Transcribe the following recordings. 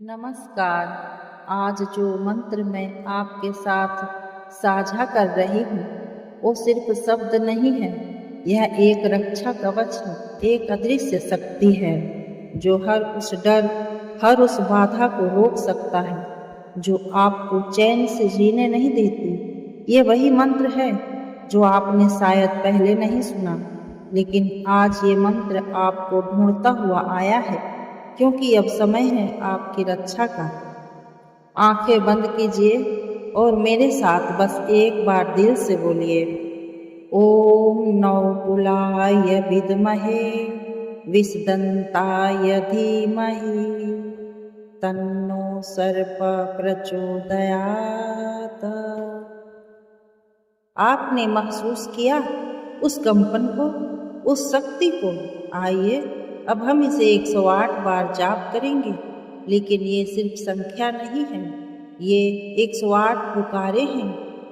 नमस्कार। आज जो मंत्र मैं आपके साथ साझा कर रही हूँ वो सिर्फ शब्द नहीं है, यह एक रक्षा कवच है, एक अदृश्य शक्ति है जो हर उस डर, हर उस बाधा को रोक सकता है जो आपको चैन से जीने नहीं देती। ये वही मंत्र है जो आपने शायद पहले नहीं सुना, लेकिन आज ये मंत्र आपको ढूंढता हुआ आया है, क्योंकि अब समय है आपकी रक्षा का। आंखें बंद कीजिए और मेरे साथ बस एक बार दिल से बोलिए, ओम नवकुलाय विद्महे विषदंताय धीमहि तन्नो सर्प प्रचोदयात्। आपने महसूस किया उस कंपन को, उस शक्ति को? आइए अब हम इसे 108 बार जाप करेंगे, लेकिन ये सिर्फ संख्या नहीं है, ये 108 पुकारे हैं,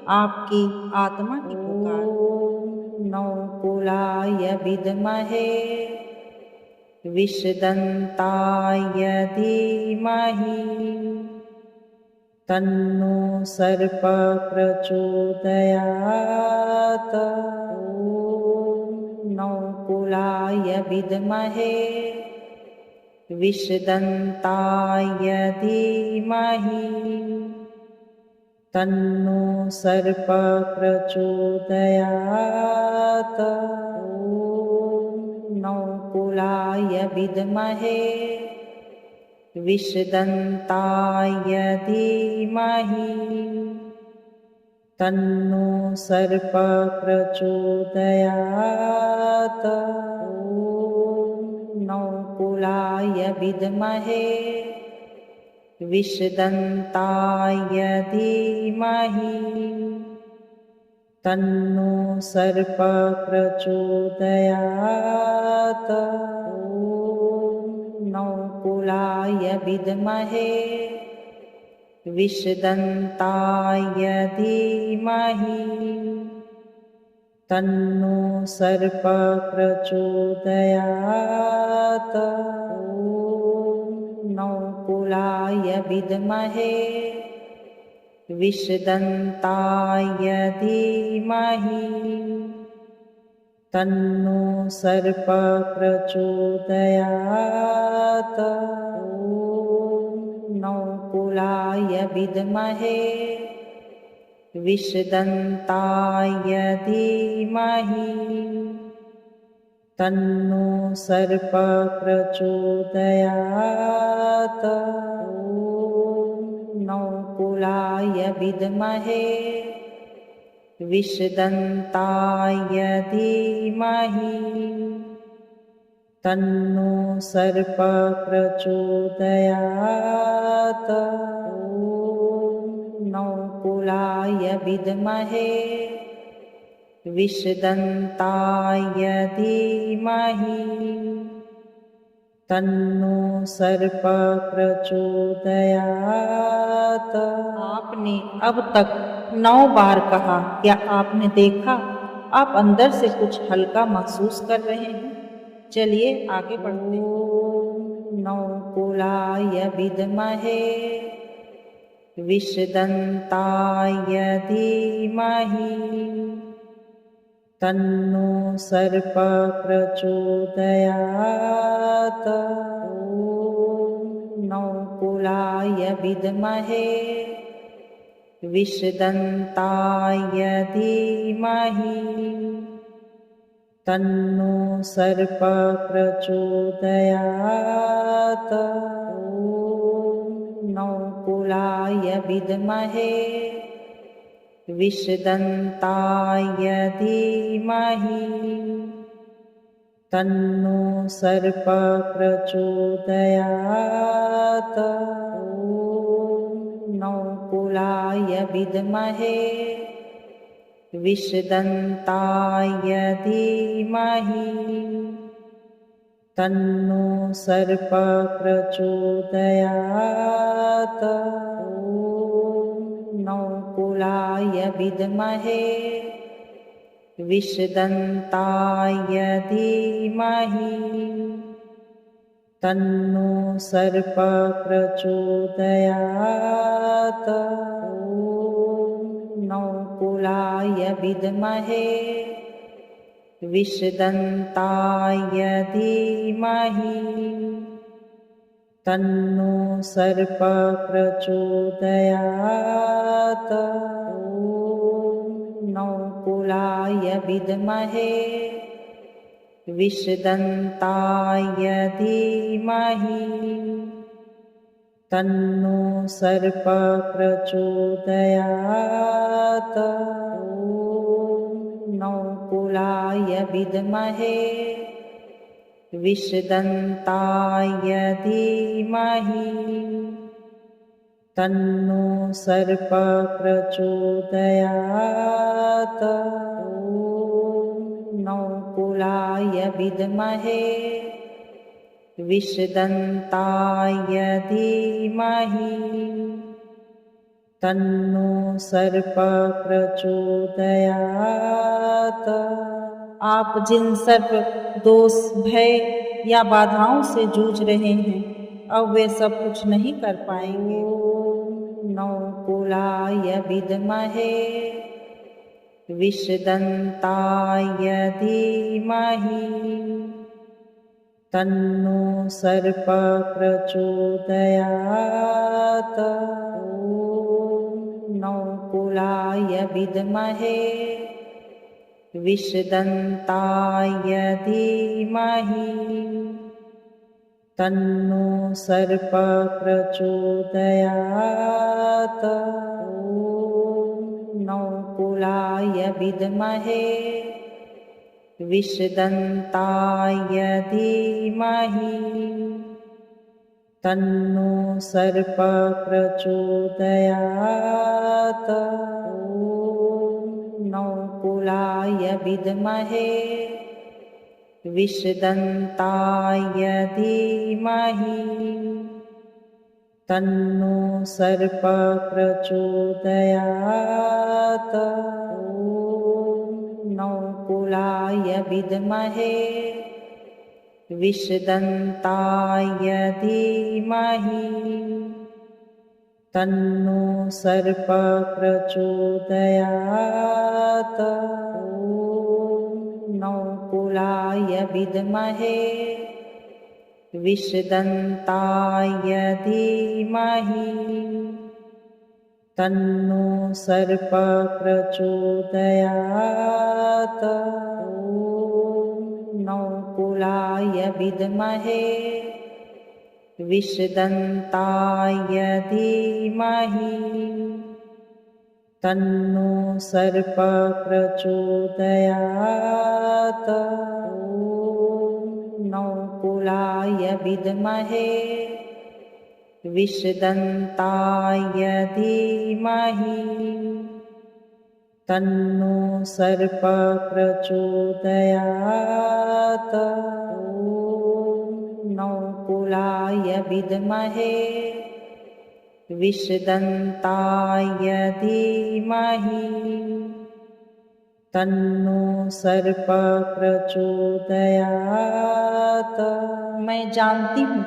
आपकी आत्मा की पुकार। ओम नवकुलाय विद्महे विषदंताय धीमहि तन्नो सर्प प्रचोदयात्। ॐ नवकुलाय विद्महे विषदंताय धीमहि तन्नो सर्प प्रचोदयात्। ॐ नवकुलाय विद्महे विषदंताय धीमहि तन्नो सर्प प्रचोदयात्। ॐ नवकुलाय विद्महे विषदंताय धीमहि तन्नो सर्प प्रचोदयात्। ॐ नवकुलाय विद्महे विषदंताय धीमहि तन्नो सर्प प्रचोदयात्। ॐ नवकुलाय विद्महे विषदंताय धीमहि तन्नो सर्प प्रचोदयात्। ॐ नवकुलाय विद्महे विषदंताय धीमहि तन्नो सर्प प्रचोदयात्। ॐ नवकुलाय विद्महे विषदंताय धीमहि तन्नो सर्प प्रचोदयात्। ॐ नवकुलाय विद्महे विषदंताय धीमहि तन्नो सर्प प्रचोदयात्। आपने अब तक 9 बार कहा, क्या आपने देखा आप अंदर से कुछ हल्का महसूस कर रहे हैं? चलिए आगे बढ़ते हैं। ओम नवकुलाय विद्महे विषदंताय धीमहि तन्नो सर्प प्रचोदयात्। ॐ नवकुलाय विद्महे विषदंताय धीमहि तन्नो सर्प प्रचोदयात्। ॐ नवकुलाय विद्महे विषदंताय धीमहि तन्नो सर्प प्रचोदयात्। ॐ नवकुलाय विद्महे विषदंताय धीमहि तन्नो सर्प प्रचोदयात्। ॐ नवकुलाय विद्महे विषदंताय धीमहि तन्नो सर्प प्रचोदयात्। ॐ नौकुलाय विद्महे विषदन्ताय धीमहि तन्नो सर्प प्रचोदयात्। ॐ नौकुलाय विद्महे विषदन्ताय धीमहि तन्नो सर्प प्रचोदयात्। ॐ नौकुलाय विद्महे विषदन्ताय धीमहि तन्नो सर्प प्रचोदयात्। ॐ नौकुलाय विद्महे विषदन्ताय धीमहि तन्नो सर्प प्रचोदयात्। आप जिन सर्प दोष, भय या बाधाओं से जूझ रहे हैं, अब वे सब कुछ नहीं कर पाएंगे। नौकुलाय विद्महे विषदन्ताय धीमहि तन्नो सर्प प्रचोदयात्। ॐ नौकुलाय विद्महे विषदन्ताय धीमहि तन्नो सर्प प्रचोदयात्। ॐ नौकुलाय विद्महे विषदन्ताय धीमहि तन्नो सर्प प्रचोदयात्। ॐ नौकुलाय विद्महे विषदन्ताय धीमहि तन्नो सर्प प्रचोदयात्। ॐ नौकुलाय विद्महे विषदन्ताय धीमहि तन्नो सर्प प्रचोदयात्। ॐ नौकुलाय विद्महे विषदन्ताय धीमहि तन्नो सर्प प्रचोदयात्। ॐ नौकुलाय विद्महे विषदन्ताय धीमहि तन्नो सर्प प्रचोदयात्। ॐ नौकुलाय विद्महे विषदन्ताय धीमहि तन्नो सर्प प्रचोदयात्। ॐ नौकुलाय विद्महे विषदन्ताय धीमहि तन्नो सर्प प्रचोदयात्। मैं जानती हूँ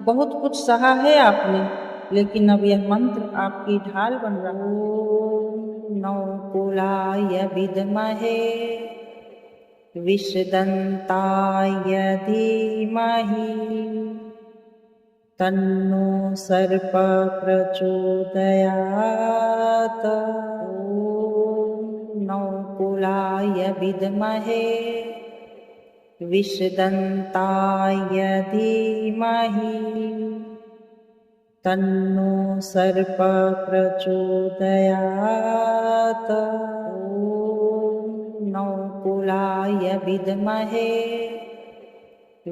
बहुत कुछ सहा है आपने, लेकिन अब यह मंत्र आपकी ढाल बन रहा है। नौकुलाय विद्महे विषदन्ताय धीमहि तन्नो सर्प प्रचोदयात्। ॐ नौकुलाय विद्महे विषदन्ताय धीमहि तन्नो सर्प प्रचोदयात्। ॐ नौकुलाय विद्महे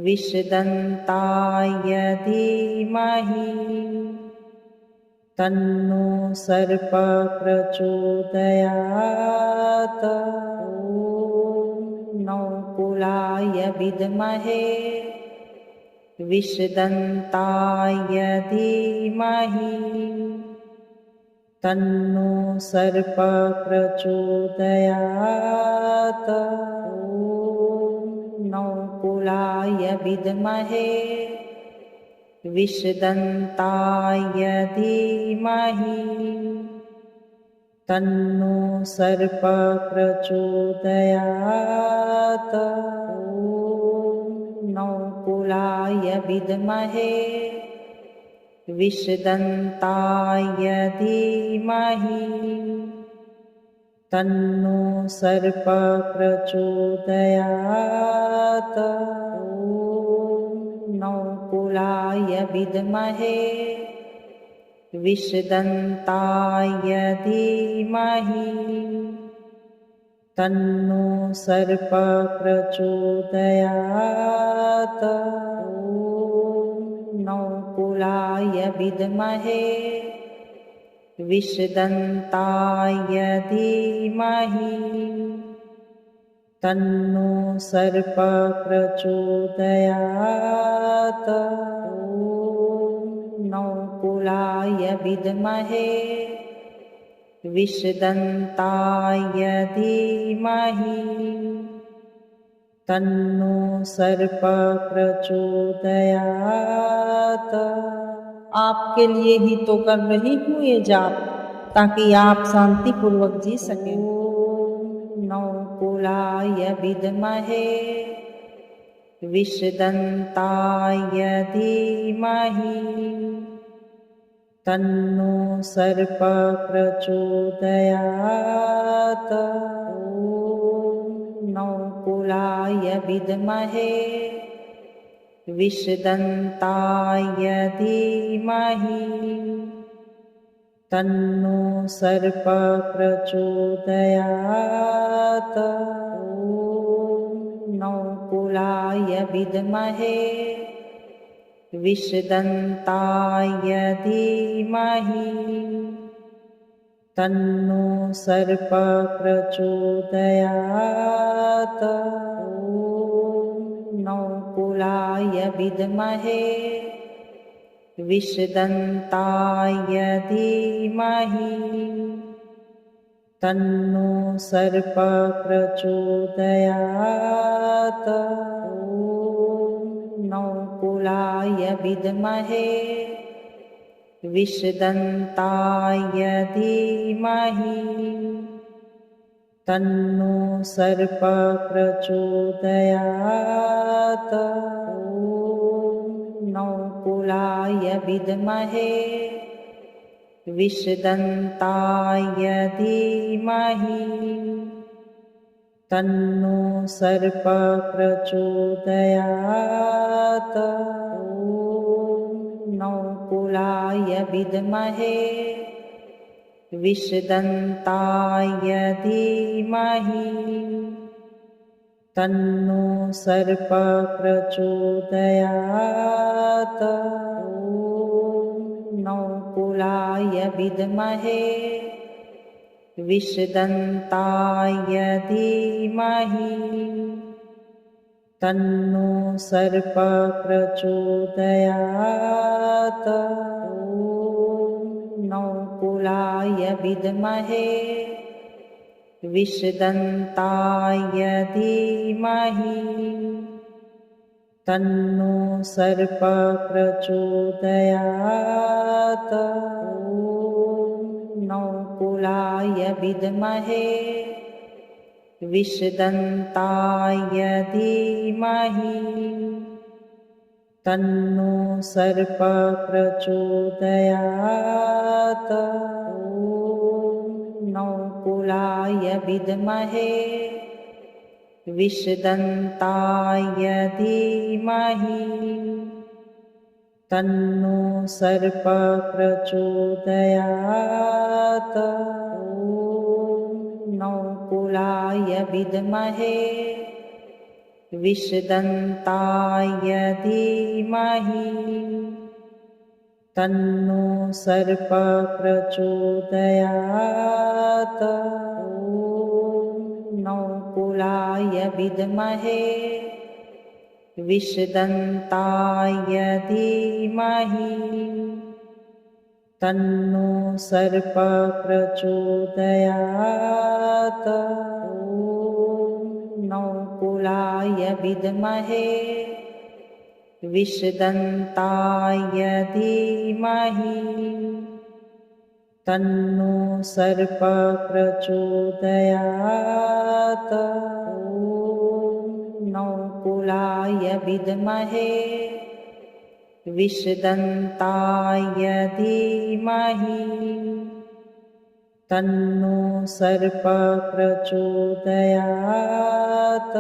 विषदन्ताय धीमहि तन्नो सर्प प्रचोदयात्। ॐ नौकुलाय विद्महे विषदन्ताय धीमहि तन्नो सर्प प्रचोदयात्। ॐ नौकुलाय विद्महे विषदन्ताय धीमहि तन्नो सर्पः प्रचोदयात्। ॐ नौकुलाय विद्महे विषदन्ताय धीमहि तन्नो सर्पः प्रचोदयात्। ॐ नौकुलाय विद्महे विषदन्ताय धीमहि तन्नो सर्पः प्रचोदयात्। ॐ नौकुलाय विद्महे विषदन्ताय धीमहि तन्नो सर्पः प्रचोदयात्। ॐ नौकुलाय विद्महे विषदन्ताय धीमहि तन्नो सर्पः प्रचोदयात्। आपके लिए ही तो कर रही हूँ ये जाप, ताकि आप शांति पूर्वक जी सकें। नौकुलाय विद्महे विषदन्ताय धीमहि तन्नो सर्पः प्रचोदयात्। ॐ नौकुलाय विद्महे विषदन्ताय धीमहि तन्नो सर्पः प्रचोदयात्। ॐ नौकुलाय विद्महे विषदन्ताय धीमहि तन्नो सर्पः प्रचोदयात्। ॐ नौकुलाय विद्महे विषदन्ताय धीमहि तन्नो सर्पः प्रचोदयात्। ॐ नौकुलाय विद्महे विषदन्ताय धीमहि तन्नो सर्पः प्रचोदयात्। ॐ नौकुलाय विद्महे विषदन्ताय धीमहि तन्नो सर्पः प्रचोदयात्। ॐ नौकुलाय विद्महे विषदन्ताय धीमहि तन्नो सर्पः प्रचोदयात्। ॐ नौकुलाय विद्महे विषदन्ताय धीमहि तन्नो सर्पः प्रचोदयात्। ॐ नौकुलाय विद्महे विषदन्ताय धीमहि तन्नो सर्पः प्रचोदयात्। ॐ नौकुलाय विद्महे विषदन्ताय धीमहि तन्नो सर्पः प्रचोदयात्। ॐ नौकुलाय विद्महे विषदन्ताय धीमहि तन्नो सर्पः प्रचोदयात्। ॐ नौकुलाय विद्महे विषदन्ताय धीमहि तन्नो सर्पः प्रचोदयात्। ॐ नौकुलाय विद्महे विषदन्ताय धीमहि तन्नो सर्पः प्रचोदयात्। ॐ नौकुलाय विद्महे विषदन्ताय धीमहि तन्नो सर्पः प्रचोदयात्। ॐ नौकुलाय विद्महे विषदन्ताय धीमहि तन्नो सर्पः प्रचोदयात्। ॐ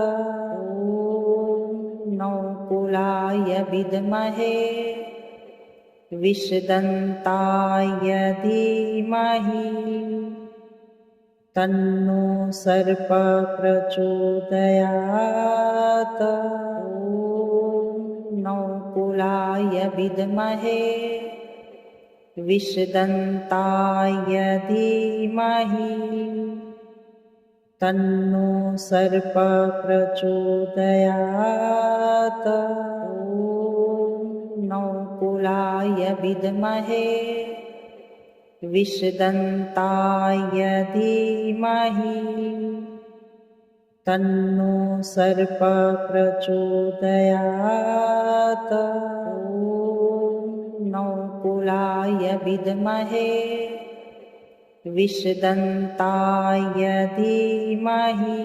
नौकुलाय विद्महे विषदन्ताय धीमहि तन्नो सर्पः प्रचोदयात्। ॐ नौकुलाय विद्महे विषदन्ताय धीमहि तन्नो सर्पः प्रचोदयात्। ॐ नौकुलाय विद्महे विषदन्ताय धीमहि तन्नो सर्पः प्रचोदयात्। ॐ नौकुलाय विद्महे विषदन्ताय धीमहि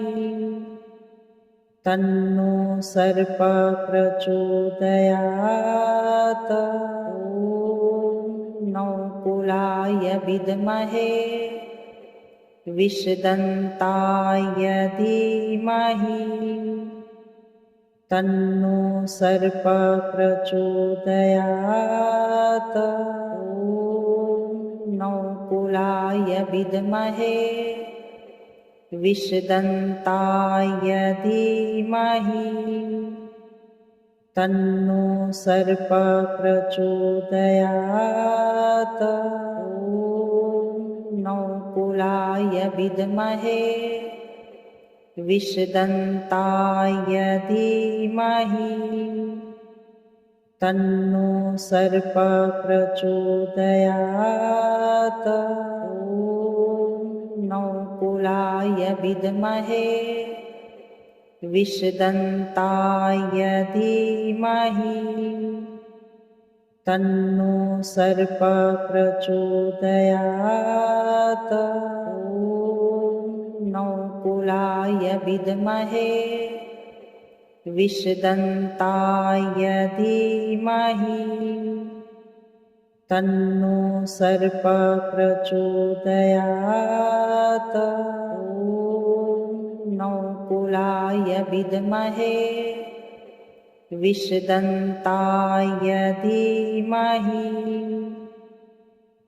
तन्नो सर्पः प्रचोदयात्। ॐ नौकुलाय विद्महे विषदन्ताय धीमहि तन्नो सर्पः प्रचोदयात्। ॐ नौकुलाय विद्महे विषदन्ताय धीमहि तन्नो सर्पः प्रचोदयात्। ॐ नौकुलाय विद्महे विषदन्ताय धीमहि तन्नो सर्पः प्रचोदयात्। ॐ नौकुलाय विद्महे विषदन्ताय धीमहि तन्नो सर्पः प्रचोदयात्। ॐ नौकुलाय विद्महे विषदन्ताय धीमहि तन्नो सर्पः प्रचोदयात्। ॐ नौकुलाय विद्महे विषदन्ताय धीमहि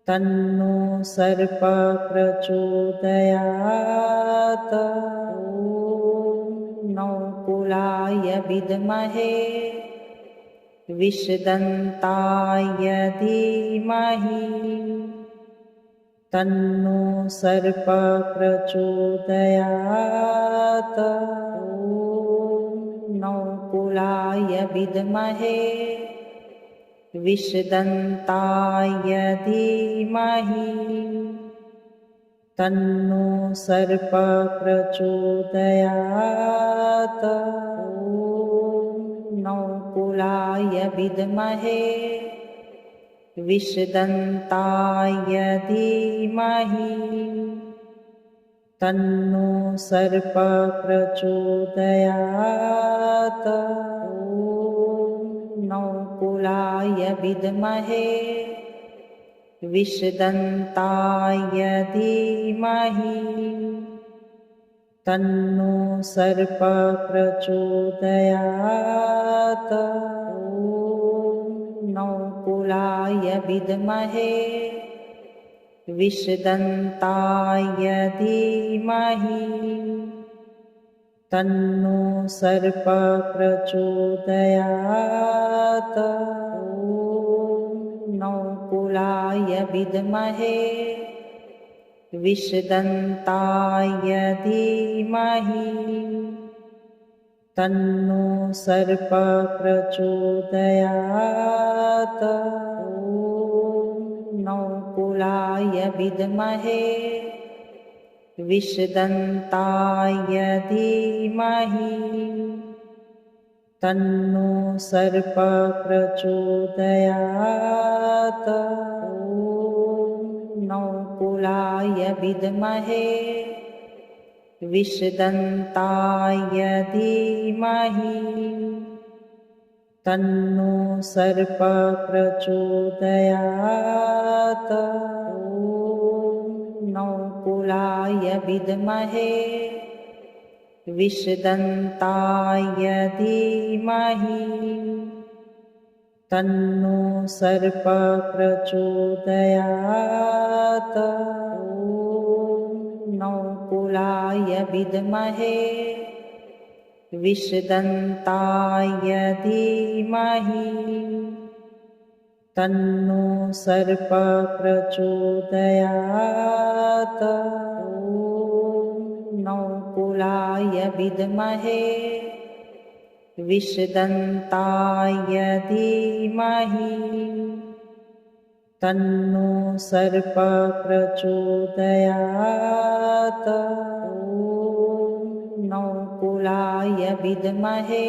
तन्नो सर्पः प्रचोदयात्। ॐ नौकुलाय विद्महे विषदन्ताय धीमहि तन्नो सर्पः प्रचोदयात्। ॐ नौकुलाय विद्महे विषदन्ताय धीमहि तन्नो सर्पः प्रचोदयात्। ॐ नौकुलाय विद्महे विषदन्ताय धीमहि तन्नो सर्पः प्रचोदयात्। ॐ नौकुलाय विद्महे विषदन्ताय धीमहि तन्नो सर्पः प्रचोदयात्। ॐ नौकुलाय विद्महे विषदन्ताय धीमहि तन्नो सर्पः प्रचोदयात्। ॐ नौकुलाय विद्महे विषदन्ताय धीमहि तन्नो सर्पः प्रचोदयात्। ॐ नौकुलाय विद्महे विषदन्ताय धीमहि तन्नो सर्प प्रचोदयात्। ॐ नौकुलाय विद्महे विषदन्ताय धीमहि तन्नो सर्प प्रचोदयात्। ॐ नौकुलाय विद्महे विषदन्ताय धीमहि तन्नो सर्प प्रचोदयात्। ॐ नौकुलाय विद्महे विषदन्ताय धीमहि तन्नो सर्प प्रचोदयात्। ॐ नौकुलाय विद्महे विषदन्ताय धीमहि तन्नो सर्प प्रचोदयात्। ॐ नौकुलाय विद्महे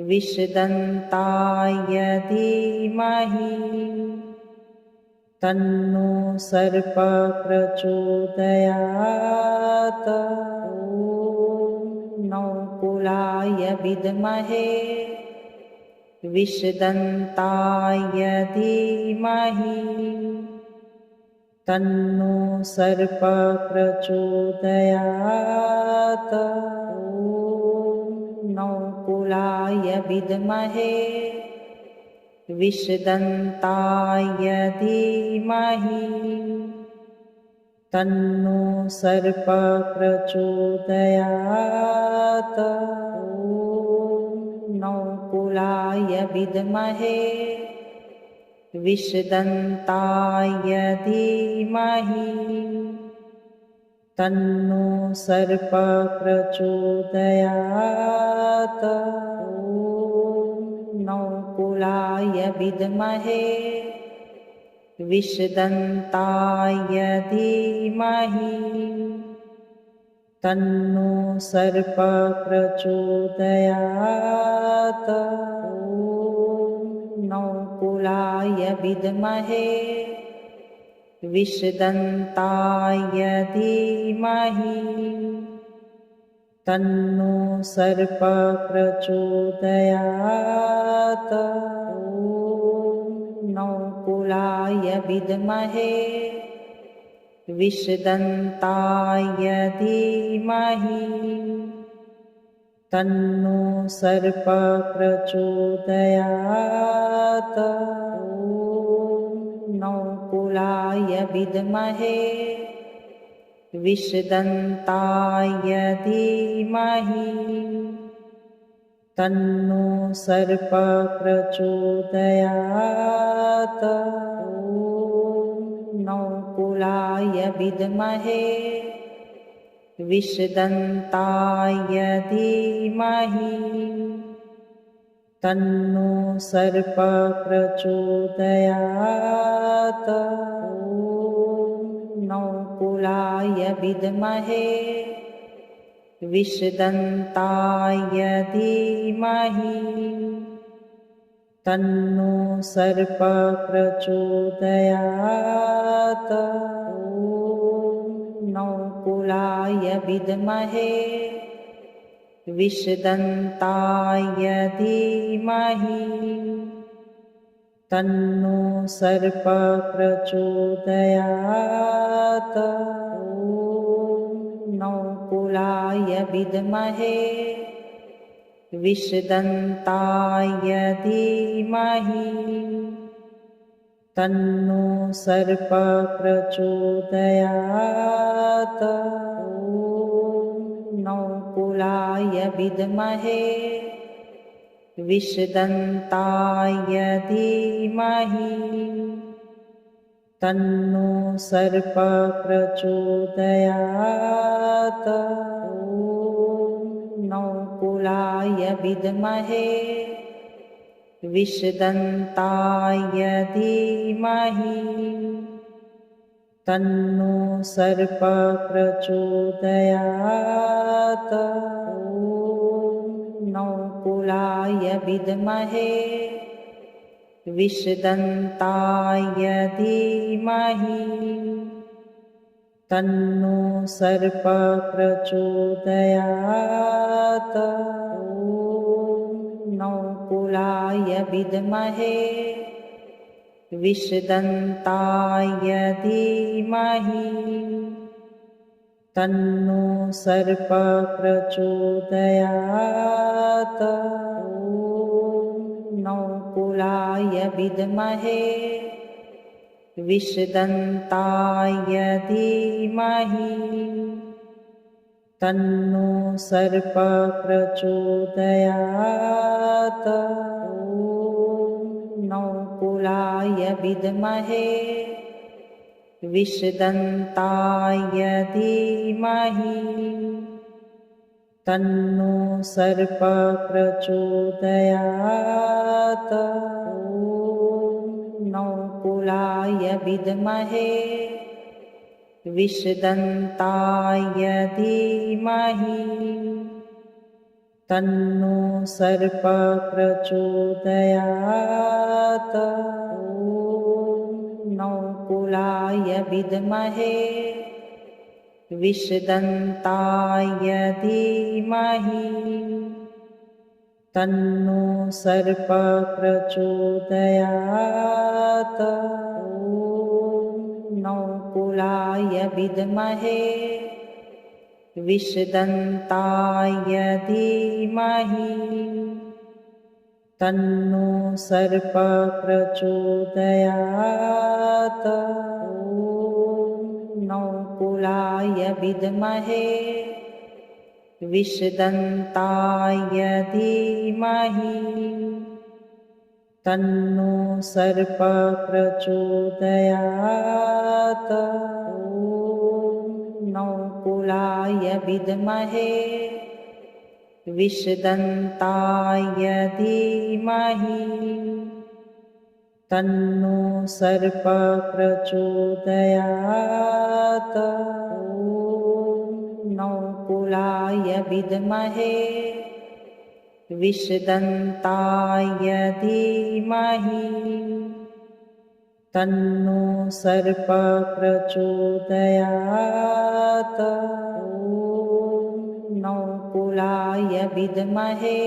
विषदन्ताय धीमहि तन्नो सर्प प्रचोदयात्। ॐ नौकुलाय विद्महे विषदन्ताय धीमहि तन्नो सर्प प्रचोदयात्। ॐ नौकुलाय विद्महे विषदन्ताय धीमहि तन्नो सर्प प्रचोदयात्। ॐ नौकुलाय विद्महे विषदन्ताय धीमहि तन्नो सर्प प्रचोदयात्। ॐ नौकुलाय विद्महे विषदन्ताय धीमहि तन्नो सर्प प्रचोदयात्। ॐ नौकुलाय विद्महे विषदन्ताय धीमहि तन्नो सर्प प्रचोदयात्। ॐ नौकुलाय विद्महे विषदन्ताय धीमहि तन्नो सर्प प्रचोदयात्। ॐ नौकुलाय विद्महे विषदन्ताय धीमहि तन्नो सर्प प्रचोदयात्। ॐ नौकुलाय विद्महे विषदन्ताय धीमहि तन्नो सर्प प्रचोदयात्। ॐ नौकुलाय विद्महे विषदन्ताय धीमहि तन्नो सर्प प्रचोदयात्। ॐ नौकुलाय विद्महे विषदन्ताय धीमहि तन्नो सर्प प्रचोदयात्। ॐ नौकुलाय विद्महे विषदन्ताय धीमहि तन्नो सर्प प्रचोदयात्। ॐ नौकुलाय विद्महे विषदन्ताय धीमहि तन्नो सर्प प्रचोदयात्। ॐ नौकुलाय विद्महे विषदन्ताय धीमहि तन्नो सर्प प्रचोदयात्। ॐ नौकुलाय नौकुलाय विद्महे विषदन्ताय धीमहि तन्नो सर्पः प्रचोदयात्। ॐ नौकुलाय विद्महे विषदन्ताय धीमहि तन्नो सर्पः प्रचोदयात्। ॐ नौकुलाय विद्महे विषदन्ताय धीमहि तन्नो सर्पः प्रचोदयात्। ॐ नौकुलाय विद्महे विषदन्ताय धीमहि तन्नो सर्पः प्रचोदयात्। ॐ नौकुलाय विद्महे विषदन्ताय धीमहि तन्नो सर्पः प्रचोदयात्। ॐ नौकुलाय विद्महे विषदन्ताय धीमहि तन्नो सर्पः प्रचोदयात्। ॐ नौकुलाय विद्महे विषदन्ताय धीमहि तन्नो सर्पः प्रचोदयात्। ॐ नौकुलाय विद्महे विषदन्ताय धीमहि तन्नो सर्पः प्रचोदयात्। ॐ नौकुलाय विद्महे विषदन्ताय धीमहि तन्नो सर्पः प्रचोदयात्। ॐ नौकुलाय विद्महे विषदन्ताय धीमहि तन्नो सर्पः प्रचोदयात्। ॐ नौकुलाय विद्महे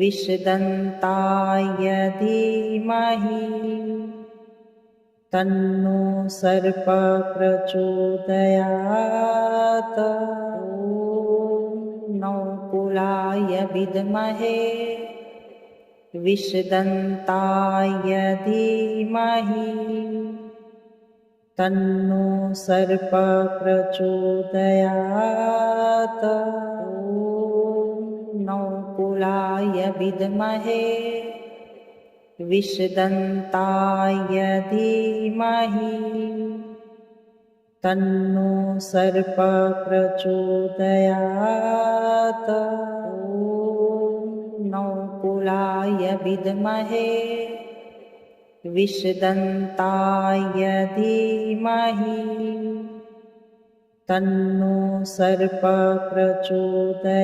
विषदन्ताय धीमहि तन्नो सर्पः प्रचोदयात्। ॐ नौकुलाय विद्महे विषदन्ताय धीमहि तन्नो सर्पः प्रचोदयात्। ॐ नौकुलाय विद्महे विषदन्ताय धीमहि तन्नो सर्पः प्रचोदयात्। ॐ नौकुलाय विद्महे विषदन्ताय धीमहि तन्नो सर्पः प्रचोदयात्।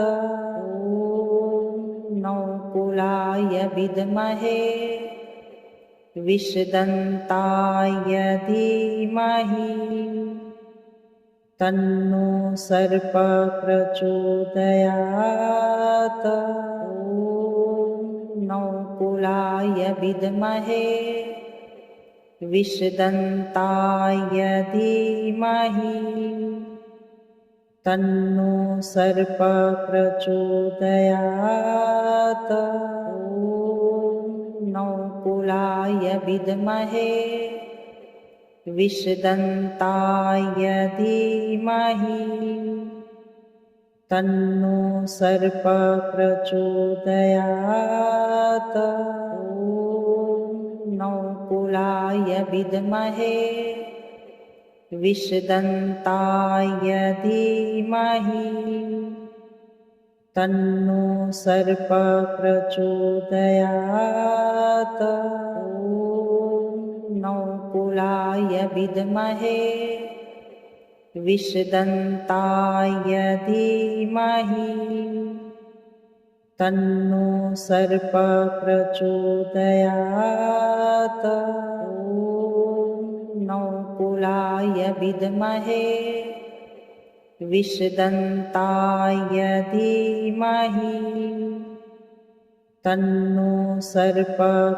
ॐ नौकुलाय विद्महे विषदन्ताय धीमहि तन्नो सर्पः प्रचोदयात्। ॐ नौकुलाय विद्महे विषदन्ताय धीमहि तन्नो सर्पः प्रचोदयात्। ॐ नौकुलाय विद्महे विषदन्ताय धीमहि तन्नो सर्पः प्रचोदयात्। ॐ नौकुलाय विद्महे विषदन्ताय धीमहि तन्नो सर्पः प्रचोदयात्। ॐ नौकुलाय विद्महे विषदन्ताय धीमहि तन्नो सर्प प्रचोदयात्। ॐ नौकुलाय विद्महे विषदन्ताय धीमहि तन्नो सर्प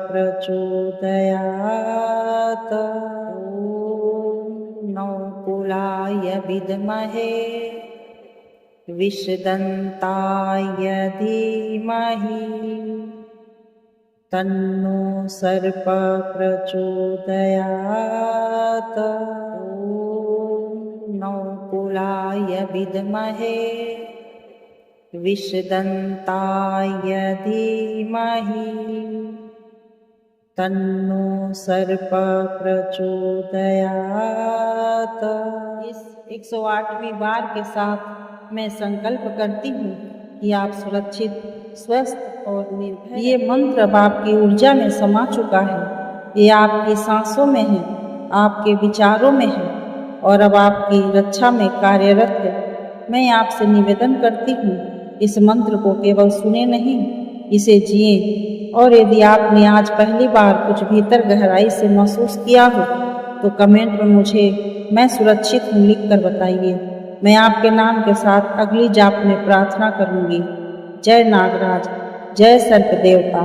प्रचोदयात्। ॐ नौकुलाय विद्महे विषदन्ताय धीमहि तन्नो सर्प प्रचोदयात्। ॐ नौकुलाय विद्महे विषदन्ताय धीमहि तन्नो सर्प प्रचोदयात्। इस 108वीं बार के साथ मैं संकल्प करती हूँ कि आप सुरक्षित, स्वस्थ और निर्भय। ये मंत्र अब आपकी ऊर्जा में समा चुका है। ये आपकी सांसों में है, आपके विचारों में है और अब आपकी रक्षा में कार्यरत है। मैं आपसे निवेदन करती हूँ, इस मंत्र को केवल सुने नहीं, इसे जिए। और यदि आपने आज पहली बार कुछ भीतर गहराई से महसूस किया हो तो कमेंट में मुझे मैं सुरक्षित हूँ लिख कर बताइए। मैं आपके नाम के साथ अगली जाप में प्रार्थना करूँगी। जय नागराज, जय सर्प देवता।